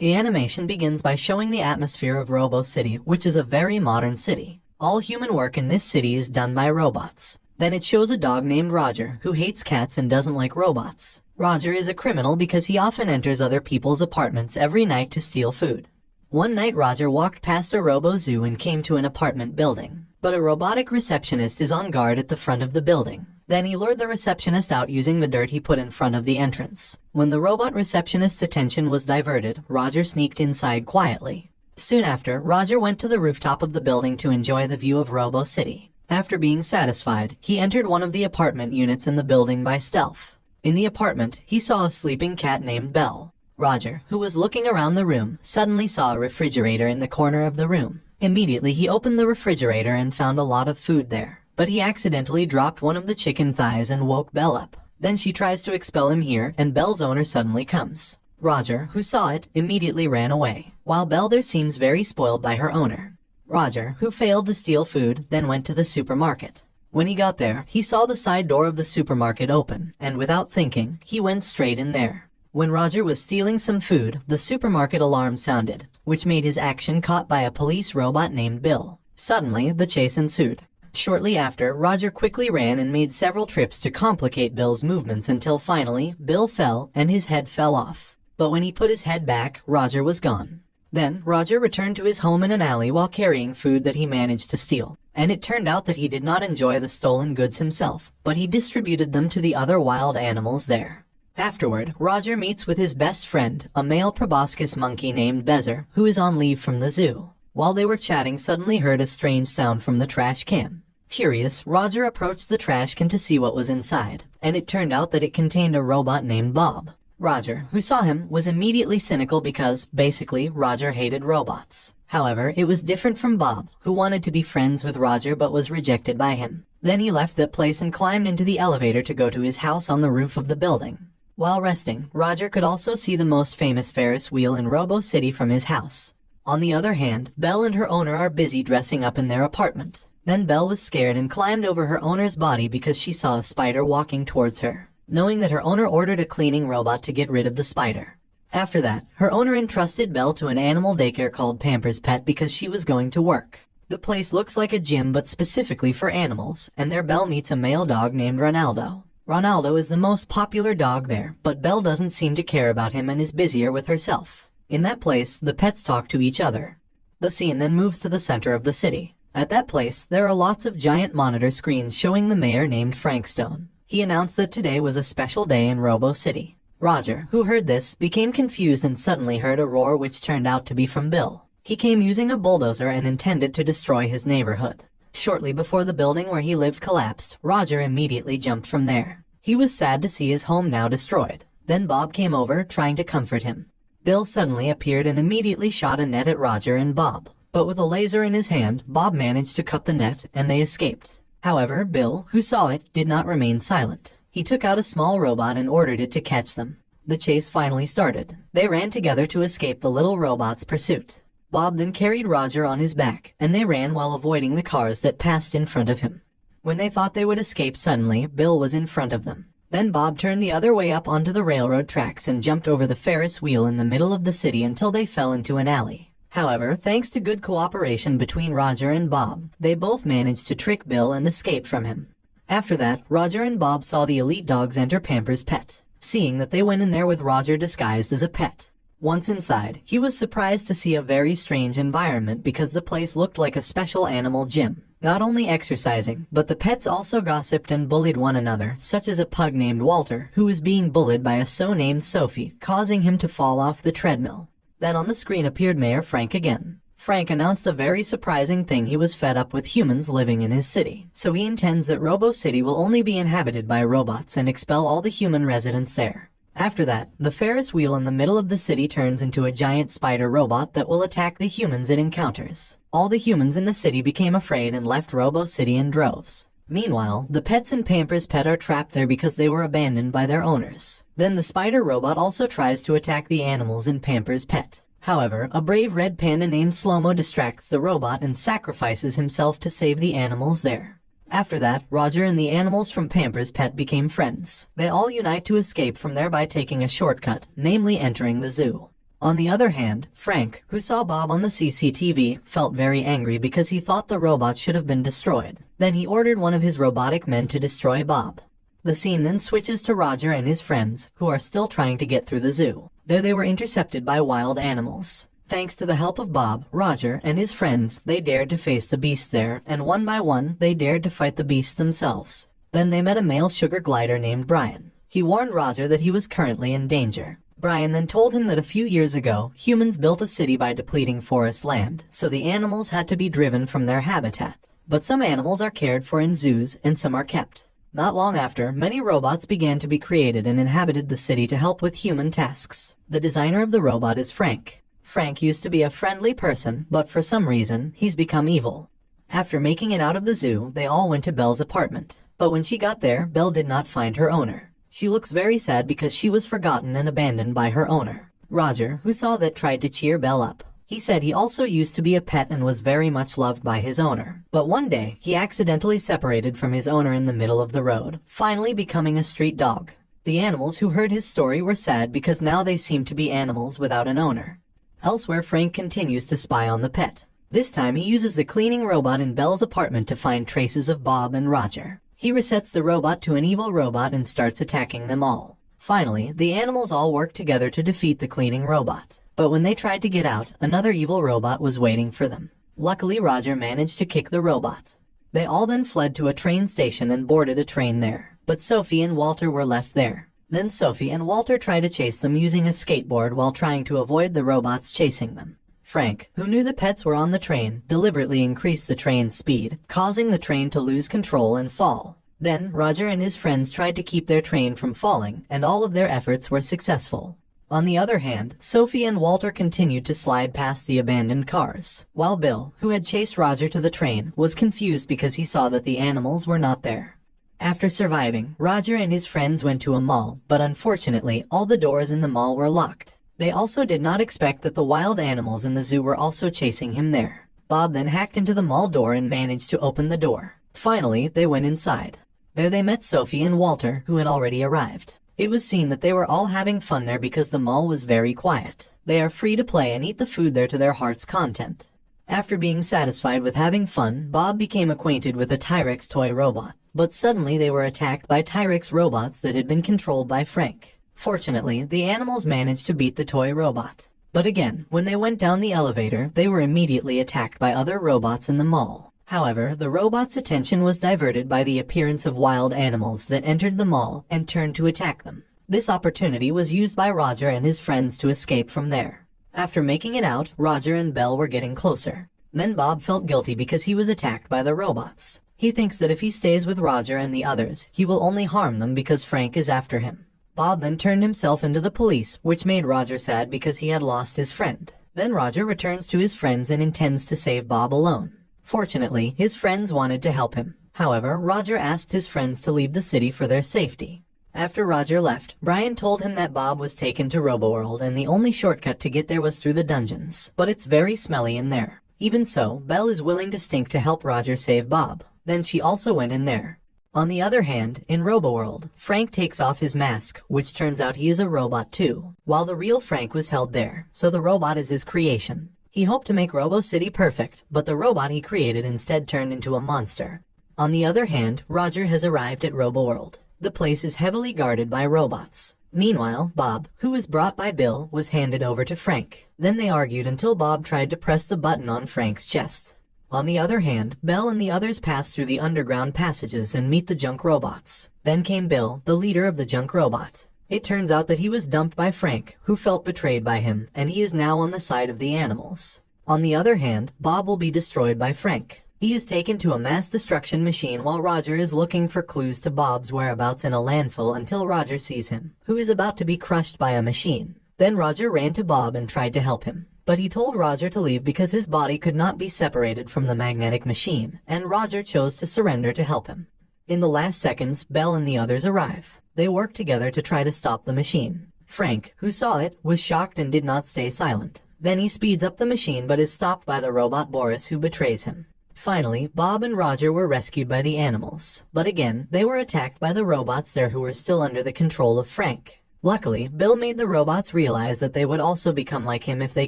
The animation begins by showing the atmosphere of Robo City, which is a very modern city. All human work in this city is done by robots. Then it shows a dog named Roger, who hates cats and doesn't like robots. Roger is a criminal because he often enters other people's apartments every night to steal food. One night Roger walked past a robo zoo and came to an apartment building. But a robotic receptionist is on guard at the front of the building. Then he lured the receptionist out using the dirt he put in front of the entrance. When the robot receptionist's attention was diverted, Roger sneaked inside quietly. Soon after, Roger went to the rooftop of the building to enjoy the view of Robo City. After being satisfied, he entered one of the apartment units in the building by stealth. In the apartment, he saw a sleeping cat named Belle. Roger, who was looking around the room, suddenly saw a refrigerator in the corner of the room. Immediately, he opened the refrigerator and found a lot of food there. But he accidentally dropped one of the chicken thighs and woke Belle up. Then she tries to expel him here, and Belle's owner suddenly comes. Roger, who saw it, immediately ran away, while Belle there seems very spoiled by her owner. Roger, who failed to steal food, then went to the supermarket. When he got there, he saw the side door of the supermarket open, and without thinking, he went straight in there. When Roger was stealing some food, the supermarket alarm sounded, which made his action caught by a police robot named Bill. Suddenly, the chase ensued. Shortly after, Roger quickly ran and made several trips to complicate Bill's movements until finally, Bill fell and his head fell off. But when he put his head back, Roger was gone. Then, Roger returned to his home in an alley while carrying food that he managed to steal. And it turned out that he did not enjoy the stolen goods himself, but he distributed them to the other wild animals there. Afterward, Roger meets with his best friend, a male proboscis monkey named Bezer, who is on leave from the zoo. While they were chatting, suddenly heard a strange sound from the trash can. Curious, Roger approached the trash can to see what was inside, and it turned out that it contained a robot named Bob. Roger, who saw him, was immediately cynical because, basically, Roger hated robots. However, it was different from Bob, who wanted to be friends with Roger but was rejected by him. Then he left that place and climbed into the elevator to go to his house on the roof of the building. While resting, Roger could also see the most famous Ferris wheel in Robo City from his house. On the other hand, Belle and her owner are busy dressing up in their apartment. Then Belle was scared and climbed over her owner's body because she saw a spider walking towards her, knowing that her owner ordered a cleaning robot to get rid of the spider. After that, her owner entrusted Belle to an animal daycare called Pampers Pet because she was going to work. The place looks like a gym but specifically for animals, and there Belle meets a male dog named Ronaldo. Ronaldo is the most popular dog there, but Belle doesn't seem to care about him and is busier with herself. In that place, the pets talk to each other. The scene then moves to the center of the city. At that place, there are lots of giant monitor screens showing the mayor named Frankstone. He announced that today was a special day in Robo City. Roger, who heard this, became confused and suddenly heard a roar which turned out to be from Bill. He came using a bulldozer and intended to destroy his neighborhood. Shortly before the building where he lived collapsed, Roger immediately jumped from there. He was sad to see his home now destroyed. Then Bob came over, trying to comfort him. Bill suddenly appeared and immediately shot a net at Roger and Bob. But with a laser in his hand, Bob managed to cut the net, and they escaped. However, Bill, who saw it, did not remain silent. He took out a small robot and ordered it to catch them. The chase finally started. They ran together to escape the little robot's pursuit. Bob then carried Roger on his back, and they ran while avoiding the cars that passed in front of him. When they thought they would escape suddenly, Bill was in front of them. Then Bob turned the other way up onto the railroad tracks and jumped over the Ferris wheel in the middle of the city until they fell into an alley. However, thanks to good cooperation between Roger and Bob, they both managed to trick Bill and escape from him. After that, Roger and Bob saw the elite dogs enter Pampers Pet, seeing that they went in there with Roger disguised as a pet. Once inside, he was surprised to see a very strange environment because the place looked like a special animal gym. Not only exercising, but the pets also gossiped and bullied one another, such as a pug named Walter, who was being bullied by a sow named Sophie, causing him to fall off the treadmill. Then on the screen appeared Mayor Frank again. Frank announced a very surprising thing: he was fed up with humans living in his city, so he intends that Robo City will only be inhabited by robots and expel all the human residents there. After that, the Ferris wheel in the middle of the city turns into a giant spider robot that will attack the humans it encounters. All the humans in the city became afraid and left Robo City in droves. Meanwhile, the pets in Pampers Pet are trapped there because they were abandoned by their owners. Then the spider robot also tries to attack the animals in Pampers Pet. However, a brave red panda named Slow-Mo distracts the robot and sacrifices himself to save the animals there. After that, Roger and the animals from Pampers Pet became friends. They all unite to escape from there by taking a shortcut, namely entering the zoo. On the other hand, Frank, who saw Bob on the CCTV, felt very angry because he thought the robot should have been destroyed. Then he ordered one of his robotic men to destroy Bob. The scene then switches to Roger and his friends, who are still trying to get through the zoo. There they were intercepted by wild animals. Thanks to the help of Bob, Roger, and his friends, they dared to face the beasts there, and one by one, they dared to fight the beasts themselves. Then they met a male sugar glider named Brian. He warned Roger that he was currently in danger. Brian then told him that a few years ago, humans built a city by depleting forest land, so the animals had to be driven from their habitat. But some animals are cared for in zoos and some are kept. Not long after, many robots began to be created and inhabited the city to help with human tasks. The designer of the robot is Frank. Frank used to be a friendly person, but for some reason, he's become evil. After making it out of the zoo, they all went to Belle's apartment. But when she got there, Belle did not find her owner. She looks very sad because she was forgotten and abandoned by her owner. Roger, who saw that, tried to cheer Belle up. He said he also used to be a pet and was very much loved by his owner. But one day, he accidentally separated from his owner in the middle of the road, finally becoming a street dog. The animals who heard his story were sad because now they seemed to be animals without an owner. Elsewhere, Frank continues to spy on the pet. This time, he uses the cleaning robot in Belle's apartment to find traces of Bob and Roger. He resets the robot to an evil robot and starts attacking them all. Finally, the animals all work together to defeat the cleaning robot. But when they tried to get out, another evil robot was waiting for them. Luckily, Roger managed to kick the robot. They all then fled to a train station and boarded a train there. But Sophie and Walter were left there. Then Sophie and Walter tried to chase them using a skateboard while trying to avoid the robots chasing them. Frank, who knew the pets were on the train, deliberately increased the train's speed, causing the train to lose control and fall. Then, Roger and his friends tried to keep their train from falling, and all of their efforts were successful. On the other hand, Sophie and Walter continued to slide past the abandoned cars, while Bill, who had chased Roger to the train, was confused because he saw that the animals were not there. After surviving, Roger and his friends went to a mall, but unfortunately, all the doors in the mall were locked. They also did not expect that the wild animals in the zoo were also chasing him there. Bob then hacked into the mall door and managed to open the door. Finally, they went inside. There they met Sophie and Walter, who had already arrived. It was seen that they were all having fun there because the mall was very quiet. They are free to play and eat the food there to their heart's content. After being satisfied with having fun, Bob became acquainted with a T-Rex toy robot. But suddenly they were attacked by T-Rex robots that had been controlled by Frank. Fortunately, the animals managed to beat the toy robot. But again, when they went down the elevator, they were immediately attacked by other robots in the mall. However, the robots' attention was diverted by the appearance of wild animals that entered the mall and turned to attack them. This opportunity was used by Roger and his friends to escape from there. After making it out, Roger and Belle were getting closer. Then Bob felt guilty because he was attacked by the robots. He thinks that if he stays with Roger and the others, he will only harm them because Frank is after him. Bob then turned himself into the police, which made Roger sad because he had lost his friend. Then Roger returns to his friends and intends to save Bob alone. Fortunately, his friends wanted to help him. However, Roger asked his friends to leave the city for their safety. After Roger left, Brian told him that Bob was taken to Roboworld and the only shortcut to get there was through the dungeons. But it's very smelly in there. Even so, Belle is willing to stink to help Roger save Bob. Then she also went in there. On the other hand, in Roboworld, Frank takes off his mask, which turns out he is a robot too, while the real Frank was held there, so the robot is his creation. He hoped to make Robo City perfect, but the robot he created instead turned into a monster. On the other hand, Roger has arrived at Roboworld. The place is heavily guarded by robots. Meanwhile, Bob, who was brought by Bill, was handed over to Frank. Then they argued until Bob tried to press the button on Frank's chest. On the other hand, Belle and the others pass through the underground passages and meet the junk robots. Then came Bill, the leader of the junk robot. It turns out that he was dumped by Frank, who felt betrayed by him, and he is now on the side of the animals. On the other hand, Bob will be destroyed by Frank. He is taken to a mass destruction machine while Roger is looking for clues to Bob's whereabouts in a landfill until Roger sees him, who is about to be crushed by a machine. Then Roger ran to Bob and tried to help him. But he told Roger to leave because his body could not be separated from the magnetic machine, and Roger chose to surrender to help him. In the last seconds, Belle and the others arrive. They work together to try to stop the machine. Frank, who saw it, was shocked and did not stay silent. Then he speeds up the machine but is stopped by the robot Boris, who betrays him. Finally, Bob and Roger were rescued by the animals. But again, they were attacked by the robots there who were still under the control of Frank. Luckily, Bill made the robots realize that they would also become like him if they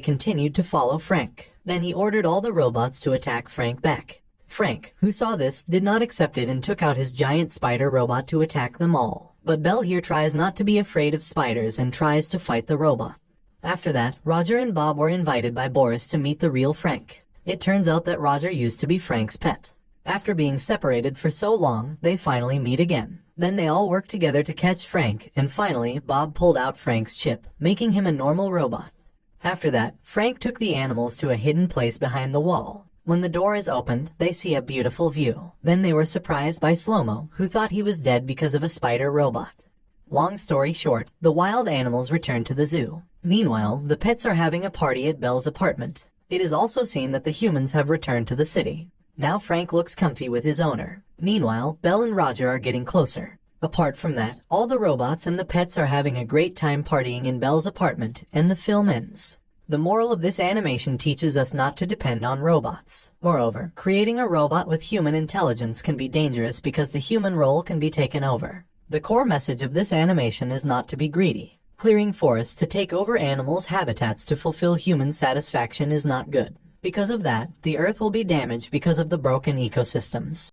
continued to follow Frank. Then he ordered all the robots to attack Frank back. Frank, who saw this, did not accept it and took out his giant spider robot to attack them all. But Belle here tries not to be afraid of spiders and tries to fight the robot. After that, Roger and Bob were invited by Boris to meet the real Frank. It turns out that Roger used to be Frank's pet. After being separated for so long, they finally meet again. Then they all work together to catch Frank, and finally, Bob pulled out Frank's chip, making him a normal robot. After that, Frank took the animals to a hidden place behind the wall. When the door is opened, they see a beautiful view. Then they were surprised by Slow-Mo, who thought he was dead because of a spider robot. Long story short, the wild animals return to the zoo. Meanwhile, the pets are having a party at Belle's apartment. It is also seen that the humans have returned to the city. Now Frank looks comfy with his owner. Meanwhile, Belle and Roger are getting closer. Apart from that, all the robots and the pets are having a great time partying in Belle's apartment, and the film ends. The moral of this animation teaches us not to depend on robots. Moreover, creating a robot with human intelligence can be dangerous because the human role can be taken over. The core message of this animation is not to be greedy. Clearing forests to take over animals' habitats to fulfill human satisfaction is not good. Because of that, the Earth will be damaged because of the broken ecosystems.